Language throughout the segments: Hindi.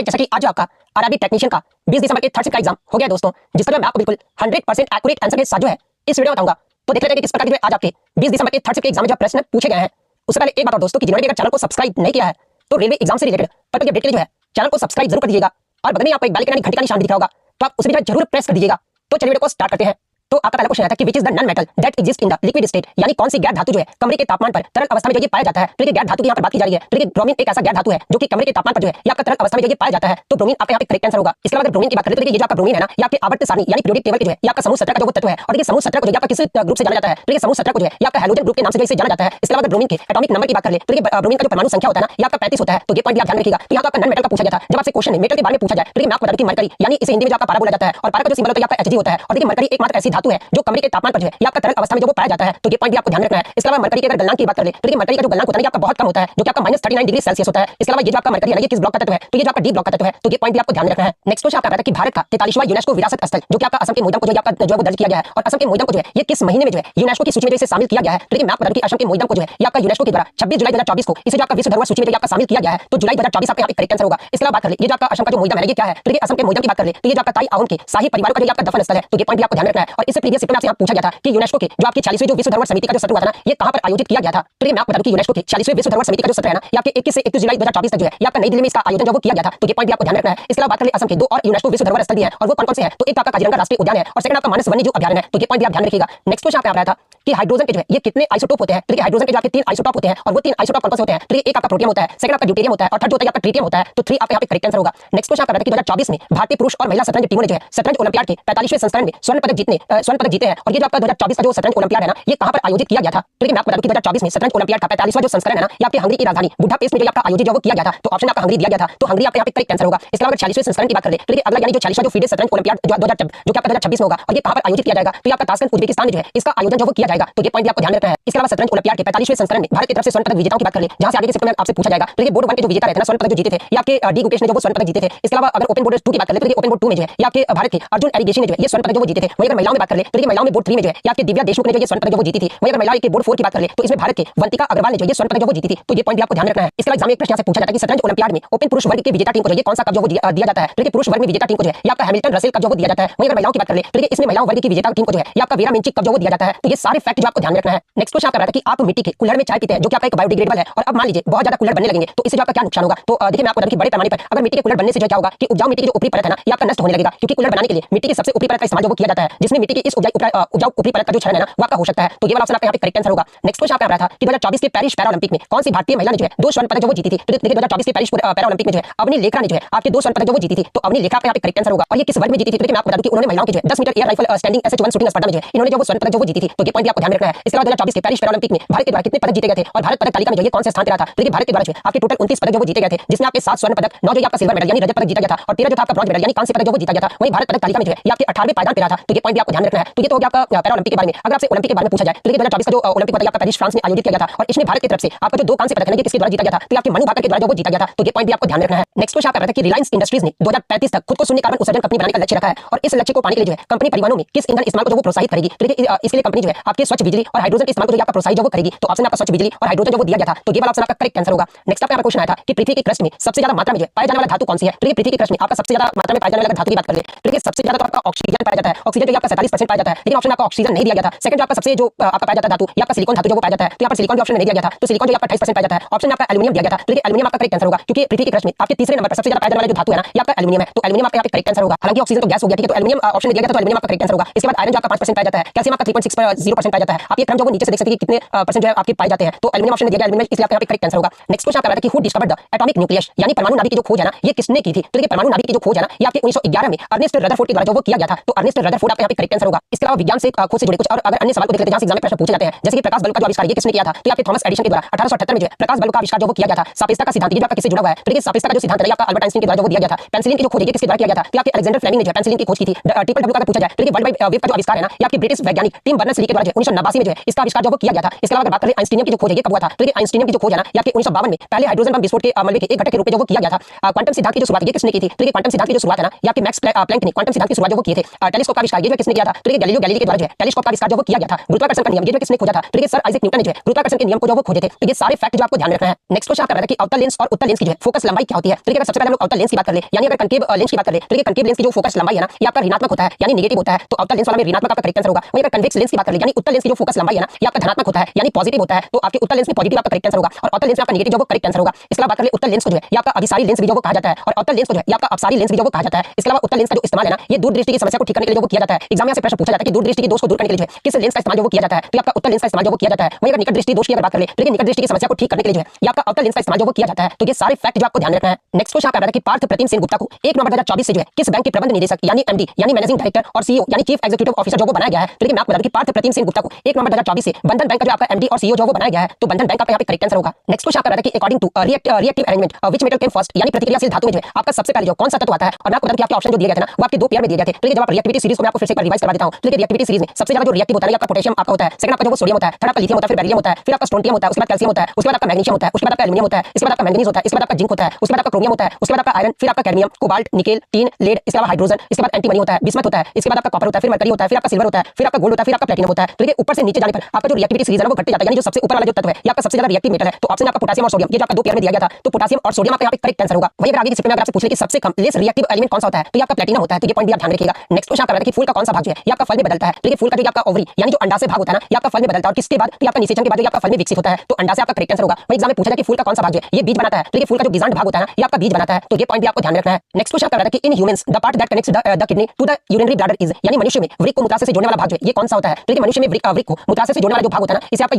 राइट, जैसा कि आज आपका आरआरबी टेक्नीशियन का 20 दिसंबर के थर्ड शिफ्ट का एग्जाम हो गया दोस्तों, जिसका मैं आपको बिल्कुल 100% एक्यूरेट आंसर के साथ जो है इस वीडियो में बताऊंगा। तो देख लेते हैं कि किस प्रकार के आज आपके 20 दिसंबर के थर्ड शिफ्ट के एग्जाम में जो प्रश्न पूछे गए हैं। उससे पहले एक बात और दोस्तों कि जिन्होंने चैनल को सब्सक्राइब नहीं किया है तो रेलवे एग्जाम से रिलेटेड पर अपडेट के लिए जो है चैनल को सब्सक्राइब जरूर कर दीजिएगा और बगल में आपको एक बेल के घंटी का निशान दिख रहा होगा तो आप उसे भी जरूर प्रेस कर दीजिएगा। तो चलिए वीडियो को स्टार्ट करते हैं। तो आपका पहला क्वेश्चन आता है कि which is the non metal that exist in the liquid state, यानी कौन सी गैर धातु जो है कमरे के तापमान पर तरल अवस्था में जो ये पाया जाता है। तो ये गैर धातु की यहाँ पर बात की जा रही है। तो ब्रोमीन एक ऐसा गैर धातु है जो कि कमरे के तापमान पर जो है या आपका तरल अवस्था में जो ये पाया जाता है। तो ब्रोमीन आपका यहाँ पे करेक्ट आंसर होगा। इसके बाद अगर ब्रोमीन की बात करें तो ये जो आपका ब्रोमीन है ना, ये आपके आवर्त सारणी यानी पीरियोडिक टेबल के जो है ये आपका समूह 17 का जो तत्व है। और ये समूह 17 को जो आपका किस ग्रुप से जाना जाता है, तो ये समूह 17 को जो है ये आपका हैलोजन ग्रुप के नाम से जो इसे जाना जाता है। इसके बाद ब्रोमीन के एटॉमिक नंबर की बात कर ले तो ये ब्रोमीन का जो परमाणु संख्या होता है ना, ये आपका 35 होता है। तो ये पॉइंट आप ध्यान रखिएगा। तो यहाँ आपका नॉन मेटल का पूछा जाता है। जब आपसे क्वेश्चन मेटल के बारे में पूछा जाए तो मैं आपको बता दूं कि मरकरी यानी इसे हिंदी में जो आपका पारा बोला जाता है और पारा का जो सिंबल होता है आपका Hg होता है। और देखिए मरकरी एकमात्र ऐसी धातु है जो कमरे के तापमान पर जो है ये आपका तरल अवस्था में जो वो पाया जाता है। तो ये पॉइंट भी आपको ध्यान रखना है। इसके अलावा मरकरी के अगर गलनांक की बात कर ले तो देखिए मरकरी का जो गलनांक होता है आपका बहुत कम होता है जो कि आपका -39 डिग्री सेल्सियस होता है। इसके अलावा ये जो आपका मरकरी है ये किस ब्लॉक का तत्व है, तो ये जो आपका डी ब्लॉक का तत्व है। तो ये पॉइंट भी आपको ध्यान रखना है। नेक्स्ट क्वेश्चन आपका आता है कि भारत का 43वां यूनेस्को विरासत स्थल जो कि आपका असम के मोइदम को जो आपका जो है वो दर्ज किया गया है और असम के मोइदम को जो है ये किस महीने में जो है यूनेस्को की सूची में इसे शामिल किया गया है। तो देखिए मैं आपको बता दूं कि असम के मोइदम को जो है ये आपका यूनेस्को के द्वारा 26 जुलाई 2024 को इसे जो आपका विश्व धरोहर सूची में जो आपका शामिल किया गया है। तो जुलाई 2024 आपका यहाँ पे करेक्ट आंसर होगा। इसके अलावा बात कर ले ये जो आपका असम का जो मोइदम है ये क्या है। तो देखिए असम के मोइदम की बात कर ले तो ये जो आपका ताई आहूम के शाही परिवार का जो आपका दफन स्थल है। तो ये पॉइंट भी आपको ध्यान रखना है। और इससे प्रीवियस शिफ्ट में आपसे पूछा गया था कि यूनेस्को के जो आपकी 40वीं जो विश्व धरोहर समिति का जो सत्र हुआ था ना, ये कहां पर आयोजित किया गया था। तो मैं आपको बता दूं कि यूनेस्को के 40वें विश्व धरोहर समिति का जो सत्र है ना, ये आपके 21 से 31 जुलाई 2024 तक जो है ये आपका नई दिल्ली में इसका आयोजन जो वो किया गया था। तो ये पॉइंट भी आपको ध्यान रखना है। इसके अलावा बात कर ले असम के दो और यूनेस्को विश्व धरोहर स्थल भी है और वो कौन-कौन से हैं। तो एक आपका काजीरंगा राष्ट्रीय उद्यान है और सेकंड आपका मानस वन्यजीव अभयारण्य है। तो ये पॉइंट भी आप ध्यान रखिएगा। नेक्स्ट क्वेश्चन आपका आ रहा था कि हाइड्रोजन के जो है ये कितने आइसोटोप होते हैं। तो देखिए हाइड्रोजन के जो आपके 3 आइसोटोप होते हैं और वो 3 आइसोटोप कौन-कौन से होते हैं। तो एक आपका प्रोटियम होता है, सेकंड आपका ड्यूटेरियम होता है और थर्ड जो होता है आपका ट्रिटियम होता है। तो 3 आपका यहाँ पे करेक्ट आंसर होगा। नेक्स्ट क्वेश्चन आपका था कि 2024 में भारतीय पुरुष और महिला शतरंज टीमों ने जो है शतरंज ओलंपियाड के 45वें संस्करण में स्वर्ण पदक जीते हैं। और ये जो आपका 2024 का जो शतरंज ओलंपियाड है ना, ये कहां पर आयोजित किया गया था। तो देखिए मैं आपको बता दूं कि 2024 में शतरंज ओलंपियाड का 45वां जो संस्करण है ना, ये आपके हंगरी की राजधानी बुडापेस्ट में जो आपका आयोजित जो वो किया गया था। तो ऑप्शन आपका हंगरी दिया गया था। तो हंगरी आपका यहाँ पे करेक्ट आंसर होगा। इसके अलावा 46वें संस्करण की बात कर ले तो देखिए अगला यानी जो 40वां जो फीडे शतरंज ओलंपियाड जो कि आपका 2026 में होगा और ये कहां पर आयोजित किया जाएगा। तो ये आपका ताशकंद उज्बेकिस्तान में जो है इसका आयोजन जो वो किया जाएगा। तो ये पॉइंट भी आपको ध्यान रखना है। इसके अलावा शतरंज ओलंपियाड के 45वें संस्करण में भारत की तरफ से स्वर्ण पदक विजेताओं की बात कर ले, जहां से आगे के शिफ्ट में आपसे पूछा जाएगा। तो ये बोर्ड 1 के जो विजेता रहते हैं ना, स्वर्ण पदक जो जीते थे ये आपके डी गुकेश ने जो वो स्वर्ण पदक जीते थे। इसके अलावा अगर ओपन बोर्ड 2 की बात कर ले तो ओपन बोर्ड 2 में जो है ये आपके भारत के अर्जुन एरिगेशन ने जो है ये स्वर्ण पदक जो वो जीते थे। वहीं अगर महिलाओं में बात कर ले तो देखिए महिलाओं में बोर्ड 3 में जो है ये आपके दिव्या देशमुख ने जो ये स्वर्ण पदक जो वो जीती थी। वहीं अगर महिलाओं के बोर्ड 4 की बात कर ले तो इसमें भारत के वंतिका अग्रवाल ने जो ये स्वर्ण पदक जो वो जीती थी। तो ये पॉइंट भी आपको ध्यान रखना है। इसके अलावा एग्जाम में एक प्रश्न से पूछा जाता है कि शतरंज ओलंपियाड में ओपन पुरुष वर्ग के विजेता टीम को जो ये कौन सा कप जो वो दिया जाता है। तो देखिए पुरुष वर्ग में विजेता टीम को जो है ये आपका हैमिल्टन रसेल कप जो वो दिया जाता है। वहीं अगर महिलाओं की बात कर ले तो देखिए इसमें महिलाओं वर्ग की विजेता टीम को जो है ये आपका वीरा मिंचिक कप जो वो दिया जाता है। तो ये सारे फैक्ट जो आपको ध्यान रखना है। नेक्स्ट क्वेश्चन आपका रहा था कि आप मिट्टी के कुल्हड़ में चाय पीते हैं जो कि आपका एक बायोडिग्रेडेबल है और अब मान लीजिए बहुत ज्यादा कुल्हड़ बनने लगेंगे तो इससे जो आपका क्या नुकसान होगा। तो देखिए मैं आपको बता दूं कि बड़े पैमाने पर अगर मिट्टी के कुल्हड़ बनने से जो क्या होगा कि उपजाऊ मिट्टी की जो ऊपरी परत है ना ये आपका नष्ट होने लगेगा, क्योंकि कुल्हड़ बनाने के लिए मिट्टी की सबसे ऊपरी परत का इस्तेमाल जो वो किया जाता है, जिसमें मिट्टी की इस उपजाऊ ऊपरी परत का जो क्षरण है ना वो आपका हो सकता है। तो ये वाला ऑप्शन आपका यहाँ पे करेक्ट आंसर होगा। नेक्स्ट क्वेश्चन आपका आ रहा था कि 2024 के पेरिस पैरालंपिक में कौन सी भारतीय महिला ने जो है 2 स्वर्ण पदक जो वो जीती थी। तो देखिए 2024 के पेरिस पैरालंपिक में जो है अवनी लेखरा ने जो है आपके 2 स्वर्ण पदक जो वो जीती थी। तो अवनी लेखरा का यहाँ पे करेक्ट आंसर होगा। और ये किस वर्ग में जीती थी। तो देखिए मैं आपको बता दूं कि उन्होंने महिलाओं के जो है 10 metre air rifle standing SH1 shooting स्पर्धा में जो है इन्होंने जो वो स्वर्ण पदक जो वो जीती थी। तो ये पॉइंट भी आपको ध्यान रखना है। इसके बाद 2024 के पेरिस पैरालंपिक में भारत के द्वारा कितने पदक जीते गए थे और भारत पदक तालिका में जो ये कौन से स्थान पे रहा था। तो देखिए भारत के द्वारा जो है आपके टोटल 29 पदक जो वो जीते गए थे, जिसमें आपके 7 स्वर्ण पदक, 9 जो आपका सिल्वर मेडल यानी रजत पदक जीता गया था और 13 जो था आपका ब्रॉन्ज मेडल यानी कांस्य पदक जो वो जीता गया था। वहीं भारत पदक तालिका में जो है ये आपके 18वें पायदान पे रहा था। तो ये पॉइंट भी आपको ध्यान रखना है। तो ये तो हो गया आपका पैरालंपिक के बारे में। अगर आपसे ओलंपिक के बारे में पूछा जाए तो देखिए 2024 का जो ओलंपिक बताया आपका पेरिस फ्रांस में आयोजित किया गया था और इसमें भारत की तरफ से आपका जो 2 कांस्य पदक है ये किसके द्वारा जीता गया था। तो आपके मनु भाकर के द्वारा जो वो जीता गया था। तो ये पॉइंट भी आपको ध्यान रखना है। नेक्स्ट क्वेश्चन आपका रहा था कि रिलायंस इंडस्ट्रीज ने 2035 तक खुद को शून्य कार्बन उत्सर्जन कंपनी बनाने का लक्ष्य रखा है और इस लक्ष्य को पाने के लिए जो है कंपनी परिवहनों में किस ईंधन इस्तेमाल को जो वो प्रोत्साहित करेगी। तो देखिए इसके लिए कंपनी जो है आपके स्वच्छ बिजली और हाइड्रोजन के इस्तेमाल को जो आपका प्रोत्साहित जो वो करेगी। तो ऑप्शन आपका स्वच्छ बिजली और हाइड्रोजन जो वो दिया गया था। तो ये वाला ऑप्शन आपका करेक्ट आंसर होगा। नेक्स्ट आपका क्वेश्चन आया था कि पृथ्वी की क्रस्ट में सबसे ज्यादा मात्रा में जो पाया जाने वाला धातु कौन सी है। तो पृथ्वी की क्रस्ट में आपका सबसे ज्यादा मात्रा में पाया जाने वाला धातु की बात कर ले तो देखिए सबसे ज्यादा तो आपका ऑक्सीजन पाया जाता है। ऑक्सीजन जो आपका 47% पाया जाता है, लेकिन ऑप्शन आपका ऑक्सीजन नहीं दिया गया था। सेकंड आपका सबसे जो आपका पाया जाता है धातु ये आपका सिलिकॉन धातु जो वो पाया जाता है। तो यहाँ पर सिलिकॉन जो ऑप्शन नहीं दिया गया था। तो सिलिकॉन जो आपका 28% पाया जाता है। ऑप्शन आपका एल्यूमिनियम दिया गया था। तो देखिए एल्यूमिनियम आपका करेक्ट आंसर होगा, क्योंकि पृथ्वी की क्रस्ट में आपके तीसरे नंबर पर सबसे ज्यादा पाया जाने वाला जो धातु है ना ये आपका एल्यूमिनियम है। तो एल्यूमिनियम आपका यहाँ पे करेक्ट आंसर होगा। हालांकि ऑक्सीजन तो गैस हो गया, ठीक है। तो एल्यूमिनियम ऑप्शन दिया गया था तो एल्यूमिनियम आपका करेक्ट आंसर होगा। इसके बाद आयरन जो आपका 5% पाया जाता है, कैल्शियम आपका 3.6% पाया जाता है। आप ये क्रम जो वो नीचे से देख सकते हैं कि कितने परसेंट जो है आपके पाए जाते हैं। तो एल्यूमिनियम ऑप्शन दिया गया एल्यूमिनियम, इसलिए आपका यहाँ पे करेक्ट आंसर होगा। नेक्स्ट क्वेश्चन आपका रहा था कि who discovered the atomic nucleus यानी परमाणु नाभिक की जो खोज है ना ये किसने की थी। तो देखिए परमाणु नाभिक की जो खोज है ना ये आपके 1911 में अर्नेस्ट रदरफोर्ड के द्वारा जो वो किया गया था। तो अर्नेस्ट रदरफोर्ड आपका यहाँ पे करेक्ट आंसर होगा। इसके अलावा विज्ञान से खोज से जुड़े कुछ और अगर अन्य सवाल को देख लेते हैं जहां से एग्जाम में प्रश्न पूछे जाते हैं, जैसे कि प्रकाश बल्ब का जो आविष्कार ये किसने किया था। तो आपके थॉमस एडिसन के द्वारा 1878 में जो है प्रकाश बल्ब का आविष्कार जो वो किया गया था। सापेक्षता का सिद्धांत ये आपका किससे जुड़ा हुआ है। तो देखिए सापेक्षता का जो सिद्धांत है आपका अल्बर्ट आइंस्टीन के द्वारा जो वो दिया गया था। पेनिसिलिन की जो खोज है किसके द्वारा किया गया था। तो आपके अलेक्जेंडर फ्लेमिंग ने जो पेनिसिलिन की खोज की थी। ट्रिपल डब्ल्यू का पूछा जाए तो देखिए वर्ल्ड वाइड वेब का जो आविष्कार है ना ये आपके ब्रिटिश वैज्ञानिक टिम बर्नर्स ली के द्वारा 1989 में जो है इसका आविष्कार जो वो किया गया था। इसके अलावा अगर बात करें आइंस्टीनियम की जो खोज है ये कब हुआ था, तो ये आइंस्टीनियम की जो खोज है ना ये आपके 1952 में पहले हाइड्रोजन बम विस्फोट के मलबे के एक घटक के रूप में जो वो किया गया था। क्वांटम सिद्धांत की जो शुरुआत ये किसने की थी, तो ये क्वांटम सिद्धांत की जो शुरुआत है ना ये आपके मैक्स प्लैंक ने क्वांटम सिद्धांत की शुरुआत जो वो किए थे। टेलीस्कोप का आविष्कार ये जो किसने किया था, तो ये गैलीलियो गैलीली के द्वारा जो है टेलीस्कोप का आविष्कार जो वो किया गया था। गुरुत्वाकर्षण का नियम ये जो किसने खोजा था, तो ये सर आइजैक न्यूटन ने जो है गुरुत्वाकर्षण के नियम को जो वो खोजे थे। तो ये सारे फैक्ट जो आपको ध्यान रखना है। नेक्स्ट क्वेश्चन कर रहा था कि अवतल लेंस और उत्तल लेंस की जो है फोकस लंबाई क्या होती है। तो ये सबसे पहले हम लोग अवतल लेंस की बात कर ले, यानी अगर कनकेव लेंस की बात कर ले तो ये कनकेव लेंस की जो फोकस लंबाई है ना ये आपका ऋणात्मक होता है यानी नेगेटिव होता है, तो अवतल लेंस वाला में ऋणात्मक आपका करेक्ट आंसर होगा। वहीं अगर कन्वेक्स लेंस की बात कर ले यानी उत्तल लेंस की जो फोकस लंबाई है ना ये आपका धनात्मक होता है यानी पॉजिटिव होता है, तो आपके उत्तल लेंस में पॉजिटिव आपका करेक्ट आंसर होगा और अवतल लेंस में आपका नेगेटिव जो वो करेक्ट आंसर होगा। इसके अलावा बात कर ले उत्तल लेंस को जो है ये आपका अभिसारी लेंस भी जो वो कहा जाता है और अवतल लेंस को जो है ये आपका अपसारी लेंस भी जो वो कहा जाता है। इसके अलावा उत्तल लेंस का जो इस्तेमाल है ना ये दूरदृष्टि की समस्या को ठीक करने के लिए जो वो किया जाता है। एग्जाम में से प्रश्न पूछा जाता है कि दूरदृष्टि के दोष को दूर करने के लिए किस लेंस का इस्तेमाल जो वो किया जाता है, तो आपका उत्तल लेंस का इस्तेमाल जो वो किया जाता है। वहीं अगर निकट दृष्टि दोष की अगर बात कर ले तो निकट दृष्टि की समस्या को ठीक करने के लिए जो है ये आपका अवतल लेंस का इस्तेमाल जो वो किया जाता है। तो ये सारे फैक्ट जो आपको ध्यान रखना है। नेक्स्ट क्वेश्चन आप कर रहा था कि पार्थ प्रतिम सेन गुप्ता को 1 नवंबर 2024 से जो है किस बैंक के प्रबंध निदेशक यानी एमडी यानी मैनेजिंग डायरेक्टर और सीईओ यानी चीफ एग्जीक्यूटिव ऑफिसर जो वो बनाया गया है। तो मैं आपको बता दूं कि पार्थ प्रतिम सेन गुप्ता को 1 नवंबर 2024 से बंधन बैंक का जो आपका एमडी और सीईओ जो वो बनाया गया है, तो बंधन बैंक का यहाँ पे करेक्ट आंसर होगा। नेक्स्ट क्वेश्चन आप कर रहा था कि according to reactive arrangement which metal came first यानी प्रतिक्रियाशील धातु में जो है आपका सबसे पहले जो कौन सा तत्व आता है। और मैं आपको बता दूं कि आपके ऑप्शन जो दिए गए थे ना वो आपके दो पेयर में दिए गए थे। तो जब आप रिएक्टिविटी सीरीज को मैं आपको फिर से रिवाइज करवा देता हूं, तो रिएक्टिविटी सीरीज में सबसे ज्यादा जो रिएक्टिव होता है आपका पोटेशियम आपका होता है, सेकंड आपका जो वो सोडियम होता है, थर्ड आपका लिथियम होता है, फिर बेरिलियम होता है, फिर आपका स्ट्रोंटियम होता है, उसके बाद कैल्शियम होता है, उसके बाद आपका मैग्नीशियम होता है, उसके बाद आपका एल्युमिनियम होता है, इसके बाद आपका मैंगनीज होता है, इसके बाद आपका जिंक होता है, उसके बाद आपका क्रोमियम होता है, उसके बाद आपका आयरन, फिर आपका cadmium, cobalt, nickel, tin, lead, इसके अलावा हाइड्रोजन, इसके बाद एंटीमनी होता है, बिस्मथ होता है, इसके बाद आपका कॉपर होता है, फिर मरकरी होता है, फिर आपका सिल्वर होता है, फिर आपका गोल्ड होता है, फिर आपका प्लैटिनम होता है। तो देखिए ऊपर से नीचे जाने पर आपका जो रिएक्टिविटी सीरीज है वो घटते जाता है यानी जो सबसे ऊपर वाला जो तत्व है ये आपका सबसे ज्यादा रिएक्टिव मेटल है। तो ऑप्शन आपका पोटेशियम और सोडियम ये जो आपका दो पेयर में दिया गया था, तो पोटेशियम और सोडियम आपका यहाँ पे करेक्ट आंसर होगा। वही अगर आगे की स्टेप में अगर आपसे पूछे कि सबसे कम लेस रिएक्टिव एलिमेंट कौन सा होता है तो ये आपका प्लैटिनम होता है, तो ये पॉइंट भी आप ध्यान रखिएगा। नेक्स्ट क्वेश्चन कर रहा है कि फूल का कौन सा भाग जो है ये आपका फल में बदलता है। तो ये फूल का जो आपका ओवरी यानी जो अंडा से भाग होता है ना ये आपका फल में बदलता है और किसके बाद तो आपका निषेचन के बाद जो आपका फल में विकसित होता है, तो अंडा से आपका करेक्ट आंसर होगा। वही एग्जाम में पूछा जाए कि फूल का कौन सा भाग जो है ये बीज बनाता है, तो ये फूल का जो बीजांड भाग होता है ना ये आपका बीज बनाता है, तो ये पॉइंट भी आपको ध्यान रखना है। नेक्स्ट क्वेश्चन कर रहा था कि in humans the part that connects the kidney to the urinary bladder is यानी मनुष्य में वृक्क को मूत्राशय से जोड़ने वाला भाग जो है ये कौन सा होता है। तो मनुष्य में वृक्क को मूत्राशय से जोड़ने वाला जो भाग होता है ना इसे आपका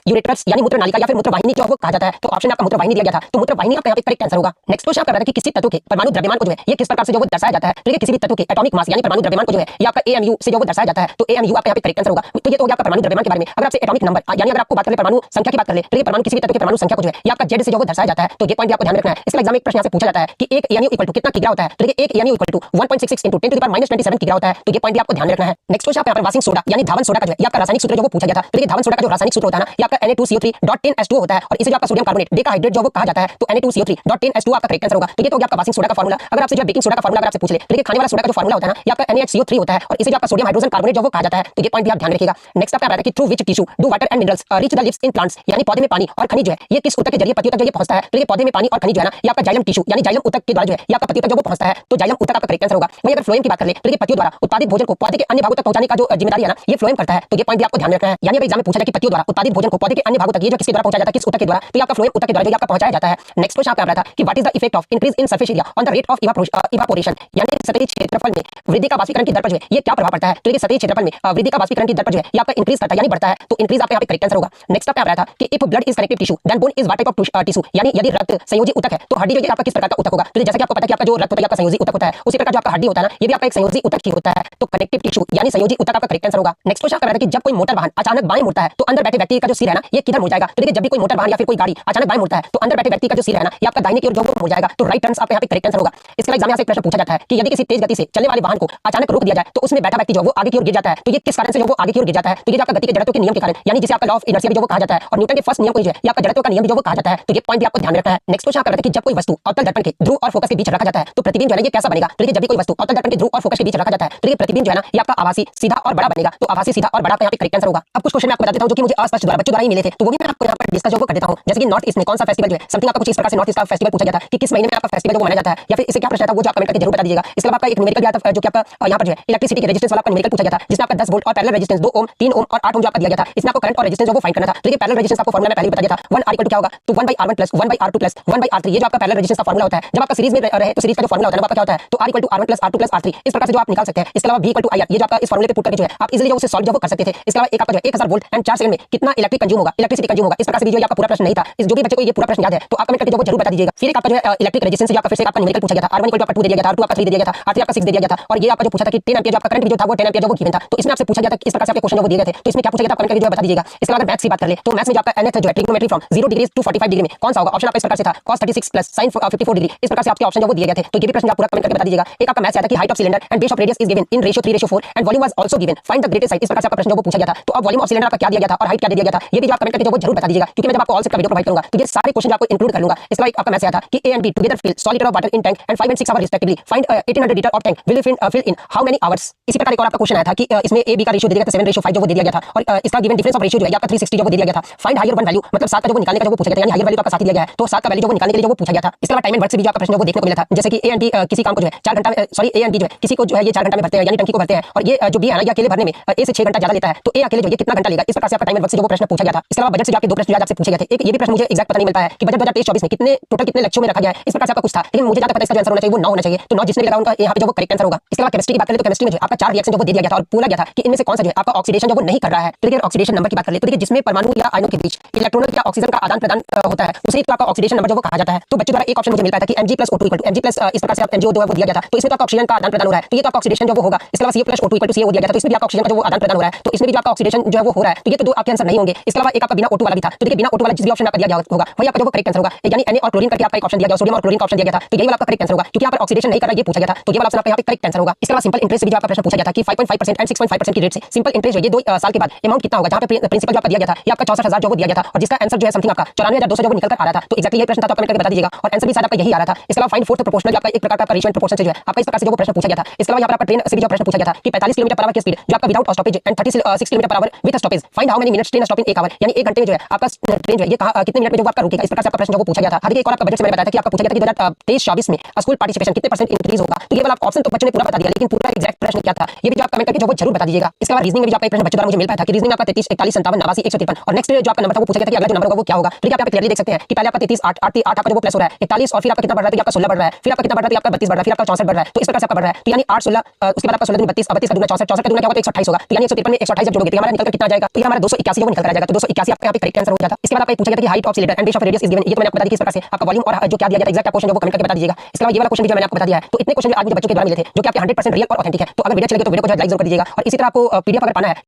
यूरेटर्स यानी मूत्र नालिका या फिर मूत्र वाहिनी जो वो कहा जाता है। तो ऑप्शन आपका मूत्र वाहिनी दिया गया था, तो मूत्र वाहिनी आपका यहाँ पे करेक्ट आंसर होगा। नेक्स्ट क्वेश्चन कर रहा था कि किसी तत्व के परमाणु द्रव्यमान को जो है ये किस प्रकार से जो वो दर्शाया जाता है। तो ये किसी भी तत्व के एटॉमिक मास यानी परमाणु द्रव्यमान को जो है ये आपका AMU से जो वो दर्शाया जाता है, तो AMU आपका यहाँ पे करेक्ट आंसर होगा। तो ये तो हो गया आपका परमाणु द्रव्यमान के बारे में। अगर आपसे एटॉमिक नंबर यानी अगर आपको बात करें परमाणु संख्या की बात करें तो ये परमाणु किसी भी तत्व के परमाणु संख्या को जो है ये आपका Z से जो वो दर्शाया जाता है, तो ये पॉइंट भी आपको ध्यान रखना है। इसका एग्जाम में एक प्रश्न यहाँ से पूछा जाता है कि एक AMU इक्वल टू कितना किग्रा होता है। तो ये एक AMU equal to 1.66 into 10 to the power -27 किग्रा होता है, तो ये पॉइंट भी आपको ध्यान रखना है। नेक्स्ट क्वेश्चन यहाँ पर वाशिंग सोडा यानी धावन सोडा का जो है ये आपका रासायनिक सूत्र जो वो पूछा गया था। तो ये धावन सोडा का जो रासायनिक सूत्र होता है ना ये आपका Na2CO3.10H2O होता है और इसे जो आपका सोडियम कार्बोनेट डेकाहाइड्रेट जो वो कहा जाता है, तो Na2CO3.10H2O आपका करेक्ट आंसर होगा। तो ये तो हो गया आपका वाशिंग सोडा का फार्मूला। अगर आपसे जो बेकिंग सोडा का फार्मूला अगर आपसे पूछ ले तो ये खाने वाला सोडा का जो फार्मूला होता है ना ये आपका NaHCO3 होता है और इसे जो आपका सोडियम हाइड्रोजन कार्बोनेट जो वो कहा जाता है, तो ये पॉइंट भी आप ध्यान रखिएगा। नेक्स्ट आपका है कि through which tissue do water and minerals reach the leaves in plants यानी पौधे में पानी और खनिज जो है ये किस ऊतक के जरिए पत्तियों तक जो ये पहुंचता है। तो ये पौधे में पानी और खनिज जो है ना ये आपका जाइलम टिश्यू यानी जाइलम ऊतक के द्वारा जो है ये आपका पत्तियों तक जो वो पहुंचता है, तो जाइलम ऊतक आपका करेक्ट आंसर होगा। वहीं अगर फ्लोएम की बात कर ले तो ये पत्तियों द्वारा उत्पादित भोजन को पौधे के अन्य भागों तक पहुंचाने का जो जिम्मेदारी है ना ये फ्लोएम करता है, तो ये पॉइंट भी आपको ध्यान रखना है। यानी एग्जाम में पूछा जाए कि पत्तियों द्वारा उत्पादित भोजन को पौधे के अन्य भागों तक ये जो किसके द्वारा पहुंचाया जाता है किस ऊतक के द्वारा, तो ये आपका फ्लोएम ऊतक के द्वारा जो आपका पहुंचाया जाता है। नेक्स्ट क्वेश्चन आपका आ रहा था कि what is the effect of increase in surface area on the rate of evaporation यानी सतही क्षेत्रफल में वृद्धि का वाष्पीकरण की दर पर जो है ये क्या प्रभाव पड़ता है। तो ये सतही क्षेत्रफल में वृद्धि का वाष्पीकरण की दर पर जो है ये आपका इंक्रीज करता है यानी बढ़ता है, तो इंक्रीज आपका यहाँ पे करेक्ट आंसर होगा। नेक्स्ट आपका आ रहा था कि if blood is connective tissue then bone is what type of tissue यानी यदि रक्त संयोजी ऊतक है तो हड्डी जो है आपका किस प्रकार का ऊतक होगा। तो जैसा कि आपको पता है कि आपका जो रक्त होता है आपका संयोजी ऊतक होता है, उसी प्रकार जो आपका हड्डी होता है ना ये भी आपका एक संयोजी ऊतक ही होता है, तो कनेक्टिव टिश्यू यानी संयोजी ऊतक आपका करेक्ट आंसर होगा। नेक्स्ट क्वेश्चन कर रहा था कि जब कोई मोटर वाहन अचानक बाएं मुड़ता है तो अंदर बैठे व्यक्ति का जो सिर है ना ये किधर मुड़ जाएगा। तो देखिए जब भी कोई मोटर वाहन या फिर कोई गाड़ी अचानक बाएं मुड़ता है तो अंदर बैठे व्यक्ति का जो सिर है ना ये आपका दाहिने की ओर जो मुड़ जाएगा, तो राइट टर्न्स आपका यहाँ पे करेक्ट आंसर होगा। इसके एग्जाम में से एक प्रश्न पूछा जाता है कि यदि किसी तेज गति से चलने वाले वाहन को अचानक रोक दिया जाए तो उसमें बैठा व्यक्ति जो वो आगे की ओर गिर जाता है, तो ये किस कारण से जो वो आगे की ओर गिर जाता है। तो ये आपका गति के जड़त्व के नियम के कारण यानी जिसे आपका लॉ ऑफ इनर्शिया भी जो वो कहा जाता है और न्यूटन के फर्स्ट नियम को जो है ये आपका जड़त्व का नियम भी जो वो कहा जाता है, तो ये पॉइंट भी आपको ध्यान रखना है। नेक्स्ट क्वेश्चन कर रहा है कि जब कोई वस्तु अवतल दर्पण के ध्रुव और फोकस के बीच रखा जाता है तो प्रतिबिंब जो है ये कैसा बनेगा। तो जब भी कोई वस्तु अवतल दर्पण के ध्रुव और फोकस के बीच रखा जाता है तो ये प्रतिबिंब जो है ना ये आपका आभासी सीधा और बड़ा बनेगा, तो आभासी सीधा और बड़ा का यहाँ पे करेक्ट आंसर होगा। अब कुछ क्वेश्चन मैं आपको बता देता हूं जो कि मुझे अस्पष्ट द्वारा बच्चों द्वारा ही मिले थे, तो वो भी मैं आपको यहाँ पर डिस्कस जो कर देता हूं। जैसे कि नॉर्थ ईस्ट में कौन सा फेस्टिवल जो है समथिंग आपका कुछ इस प्रकार से नॉर्थ ईस्ट का फेस्टिवल पूछा गया था कि किस महीने में आपका फेस्टिवल जो मनाया जाता है या फिर इसे क्या प्रश्न था वो जो आप कमेंट करके जरूर बता दीजिएगा। इसके अलावा आपका एक न्यूमेरिकल दिया था जो कि आपका यहाँ पर जो है इलेक्ट्रिसिटी के रेजिस्टेंस वाला आपका न्यूमेरिकल पूछा गया था जिसमें आपका 10 वोल्ट और पैरेलल रेजिस्टेंस 2 ओम 3 ओम और 8 ओम जो आपका दिया गया था, इसमें आपको करंट और रेजिस्टेंस जो वो फाइंड करना था। तो ये पैरेलल रेजिस्टेंस आपको फार्मूला में पहले बता दिया था 1 R इक्वल टू क्या होगा तो 1/R1 plus 1/R2 plus 1/R3 ये जो आपका पैरेलल रेजिस्टेंस का फार्मूला होता है। जब आपका सीरीज में रहे तो सीरीज का जो फार्मूला होता है वो आपका क्या होता है तो R equal to R1 plus R2 plus R3 इस प्रकार से जो आप निकाल सकते हैं। इसके अलावा V इक्वल टू IR ये जो आपका इस फार्मूले पे पुट करके जो है आप इजीली जो उसे सॉल्व जो वो कर सकते थे। इसके अलावा एक आपका जो 1000 वोल्ट एंड 4 सेकंड में कितना इलेक्ट्रिक कंज्यूम होगा इलेक्ट्रिसिटी कंज्यूम होगा, इस प्रकार से जो आपका पूरा प्रश्न नहीं था। इस जो भी बच्चे को ये पूरा प्रश्न याद है तो आप कमेंट करके जो वो जरूर बता दीजिएगा। फिर एक आपका जो है इलेक्ट्रिक रेजिस्टेंस जो आपका फिर से आपका न्यूमेरिकल पूछा गया था R1 इक्वल टू आपका 2 दे दिया गया था, R2 आपका 3 दे दिया गया था, R3 आपका 6 दे दिया गया था और ये आपका जो पूछा था कि 10 एम्पीयर जो आपका करंट जो था वो 10 एम्पीयर जो वो गिवन था। तो इसमें आपसे पूछा गया था कि इस प्रकार से आपके क्वेश्चन जो वो दिए गए थे तो इसमें क्या पूछा गया था कमेंट करके जो बता दीजिएगा। इसके अलावा मैथ्स की बात कर ले तो मैथ्स में जो आपका nth जो है trigonometry from 0 degree to 45 degree में कौन सा होगा। ऑप्शन आपका इस प्रकार से था cos 36 प्लस sin 54 डिग्री, इस प्रकार से आपके ऑप्शन जो वो दिए गए थे। तो ये भी प्रश्न आप पूरा कमेंट करके बता दीजिएगा। एक आपका मैथ्स आता है कि height of cylinder and base of radius is given in ratio 3:4 and volume was also given, find the greatest side, इस प्रकार से आपका प्रश्न जो वो पूछा गया था, तो अब वॉल्यूम ऑफ सिलेंडर आपका क्या दिया गया था और हाइट क्या दिया गया था, ये भी आप कमेंट करके जो वो जरूर बता दीजिएगा, क्योंकि मैं जब आपको ऑल सेट का वीडियो प्रोवाइड करूंगा तो ये सारे क्वेश्चन आपको इंक्लूड कर लूंगा। इसका एक आपका मैसेज आया था कि A and B together fill solid litre of water in tank and 5 and 6 hour respectively, find 1800 litre of tank will fill in how many hours. इसी प्रकार एक और आपका क्वेश्चन आया था कि इसमें ए बी का रेशियो दिया गया था 7:5 जो वो दे दिया गया था, और इसका गिवन डिफरेंस ऑफ रेशियो जो है आपका 360 जो वो दे दिया गया था। फाइंड हायर वन वैल्यू, मतलब 7 का जो वो निकालने का जो वो पूछा गया था, यानी हायर वैल्यू आपका 7 दिया गया है, तो 7 का वैल्यू जो वो निकालने के लिए जो वो पूछा गया था। इसके अलावा टाइम एंड वर्क से भी जो आपका प्रश्न जो वो देखने को मिला था, जैसे कि ए एंड डी किसी काम को जो है 4 घंटा में, सॉरी ए एंड डी जो है किसी को जो है ये 4 घंटा में भरते हैं, यानी टंकी को भरते हैं, और ये जो बी है ना ये अकेले भरने में ए से 6 घंटा ज्यादा लेता है, तो ए अकेले जो ये कितना घंटा लेगा, इस प्रकार से आपका टाइम एंड वर्क से जो वो प्रश्न पूछा गया था। इसके अलावा बजट से जो आपके दो प्रश्न जो आपसे पूछे गए थे, एक ये भी प्रश्न मुझे एग्जैक्ट पता नहीं मिलता है कि बजट 2023-24 में कितने टोटल कितने लेक्चरों में रखा गया है, इस प्रकार से आपका कुछ था, लेकिन मुझे जहां तक पता है इसका जो आंसर होना चाहिए वो 9 होना चाहिए, तो 9 जिसने भी लगा उनका यहाँ पे जो वो करेक्ट आंसर होगा। इसके अलावा केमिस्ट्री की बात करें तो केमिस्ट्री में जो आपका 4 रिएक्शन जो वो दे दिया गया था और बोला गया था कि इनमें से कौन सा जो है आपका ऑक्सीडेशन जो वो नहीं कर रहा है। तो देखिए ऑक्सीडेशन नंबर की बात कर ले तो देखिए जिसमें परमाणु या आयनों के बीच इलेक्ट्रॉनों या ऑक्सीजन का आदान प्रदान होता है उसे तो आपका ऑक्सीडेशन नंबर जो वो कहा जाता है। तो बच्चों द्वारा एक ऑप्शन मुझे मिलता था कि Mg+O2 Mg+ इस प्रकार से आप MgO2 वो दिया गया था, तो इसमें तो आपका ऑक्सीजन का आदान प्रदान हो रहा है, तो ये तो आपका ऑक्सीडेशन जो वो होगा। इसके अलावा Ca+O2 CO दिया गया था, तो इसमें भी आपका ऑक्सीजन का जो वो आदान प्रदान हो रहा है, तो इसमें भी जो आपका ऑक्सीडेशन जो है वो हो रहा है, तो ये तो दो आपके आंसर नहीं होंगे। इसके अलावा एक आपका बिना O2 वाला भी था, तो देखिए बिना O2 वाला जिस भी ऑप्शन आपका दिया गया होगा वही आपका जो वो करेक्ट आंसर होगा, यानी Na और क्लोरीन करके आपका एक ऑप्शन दिया गया, सोडियम और क्लोरीन का ऑप्शन दिया गया था, तो यही वाला आपका करेक्ट आंसर होगा, क्योंकि यहाँ पर ऑक्सीडेशन नहीं कर रहा है ये पूछा गया था, तो ये वाला ऑप्शन आपका यहाँ पे करेक्ट आंसर होगा। इसके अलावा सिंपल इंटरेस्ट भी जो आपका प्रश्न पूछा गया था कि 5.5% एंड 6.5% की रेट से सिंपल इंटरेस्ट ये 2 साल के बाद अमाउंट कितना होगा, जहाँ पे प्रिंसिपल जो आपका दिया गया था ये आपका 64,000 जो वो दिया गया था, और जिसका आंसर जो है समथिंग आपका 94,200 जो वो निकल कर आ रहा था। तो एक्जेक्टली ये प्रश्न था, तो कमेंट करके बता दीजिएगा, और आंसर भी शायद आपका यही आ रहा था। इसके अलावा फाइंड फोर्थ प्रोपोर्शनल जो आपका एक प्रकार का रेशियो एंड प्रोपोर्शन से जो है आपका इस प्रकार से जो वो प्रश्न पूछा गया था। इसके अलावा यहाँ पर आपका ट्रेन से भी जो प्रश्न पूछा गया था कि 45 किलोमीटर पर आवर की स्पीड जो आपका without stoppage and 36 kilometre per hour with stoppage, find how many minutes train stop in 1 hour, यानी 1 घंटे में जो है आपका ट्रेन जो है ये कितने मिनट में जो आपका रुकेगा, इस प्रकार से आपका प्रश्न जो वो पूछा गया था। आगे एक और आपका बजट से मैंने बताया था कि आपका पूछा गया था कि 2023-24 में स्कूल पार्टिसिपेशन कितने % इंक्रीज होगा, तो ये वाला ऑप्शन तो बच्चों ने पूरा बता दिया, लेकिन पूरा एग्जैक्ट प्रश्न क्या था ये भी जो आप कमेंट करके जो वो जरूर बता दीजिएगा। इसके बाद रीजनिंग में भी जो आपका एक प्रश्न बच्चों द्वारा मुझे मिल पाया था कि रीजनिंग में आपका 33, 41, 57, 89, 153, और नेक्स्ट जो आपका नंबर था वो पूछा गया था कि अगला जो नंबर होगा वो क्या होगा। तो आप यहाँ पे क्लियरली देख सकते हैं कि पहले आपका 33, 8 आपका जो वो प्लस हो रहा है 41, और फिर आपका कितना बढ़ रहा है तो आपका 16 बढ़ रहा है, फिर आपका कितना बढ़ रहा है तो आपका 32 बढ़ रहा है, फिर आपका 64 बढ़ रहा है, तो इस प्रकार से आपका बढ़ रहा है, तो यानी 8 16 उसके बाद आपका 16 32 32 का दुना 64, 64 का दुना क्या होगा तो 128 होगा, तो यानी 153 में 128 जब जोड़ोगे तो हमारा निकल कर कितना आ जाएगा, तो ये हमारा 281 जो वो निकल कर आ जाएगा, तो 281 आपका यहाँ पे करेक्ट आंसर हो जाता। इसके बाद आपका पूछा गया था कि height of cylinder and base of radius is given, ये तो मैंने आपको बता दिया कि इस प्रकार से आपका वॉल्यूम और जो क्या दिया गया था एग्जैक्ट क्वेश्चन जो वो कमेंट करके बता दीजिएगा। इसके अलावा ये वाला क्वेश्चन भी जो मैंने आपको बता दिया है, तो इतने क्वेश्चन आज मुझे बच्चों के द्वारा मिले थे जो कि आपके 100% रियल और ऑथेंटिक है। तो अगर वीडियो चले तो वीडियो को जो है लाइक जरूर कर दीजिएगा, और इसी तरह आपको पीडीएफ अगर पाना है